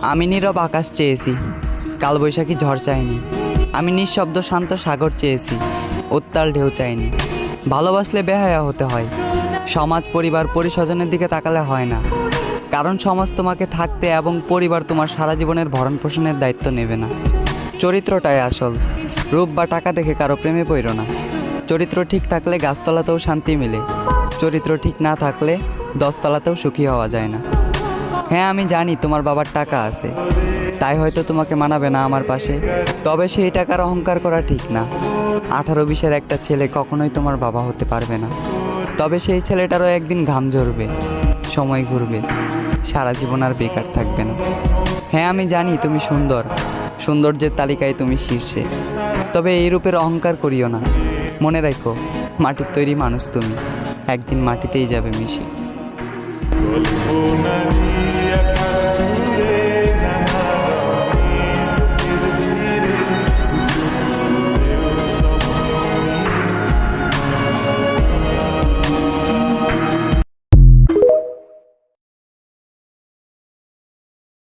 আমি নীরব আকাশ চেয়েছি, কালবৈশাখী ঝড় চাইনি। আমি নিঃশব্দ শান্ত সাগর চেয়েছি, উত্তাল ঢেউ চাইনি। ভালোবাসলে বেহায়া হতে হয়, সমাজ পরিবার পরিস্বজনের দিকে তাকালে হয় না। কারণ সমাজ তোমাকে থাকতে এবং পরিবার তোমার সারা জীবনের ভরণ পোষণের দায়িত্ব নেবে না। চরিত্রটাই আসল, রূপ বা টাকা দেখে কারো প্রেমে পড়ো না। চরিত্র ঠিক থাকলে গাছতলাতেও শান্তি মেলে, চরিত্র ঠিক না থাকলে দশতলাতেও সুখী হওয়া যায় না। হ্যাঁ, আমি জানি তোমার বাবার টাকা আছে, তাই হয়তো তোমাকে মানাবে না আমার পাশে। তবে সেই টাকার অহংকার করা ঠিক না। 18-20-এর একটা ছেলে কখনোই তোমার বাবা হতে পারবে না। তবে সেই ছেলেটারও একদিন ঘাম ঝরবে, সময় ঘুরবে, সারা জীবন আর বেকার থাকবে না। হ্যাঁ, আমি জানি তুমি সুন্দর, সৌন্দর্যের তালিকায় তুমি শীর্ষে। তবে এই রূপের অহংকার করিও না। মনে রাখো, মাটির তৈরি মানুষ তুমি, একদিন মাটিতেই যাবে মিশে।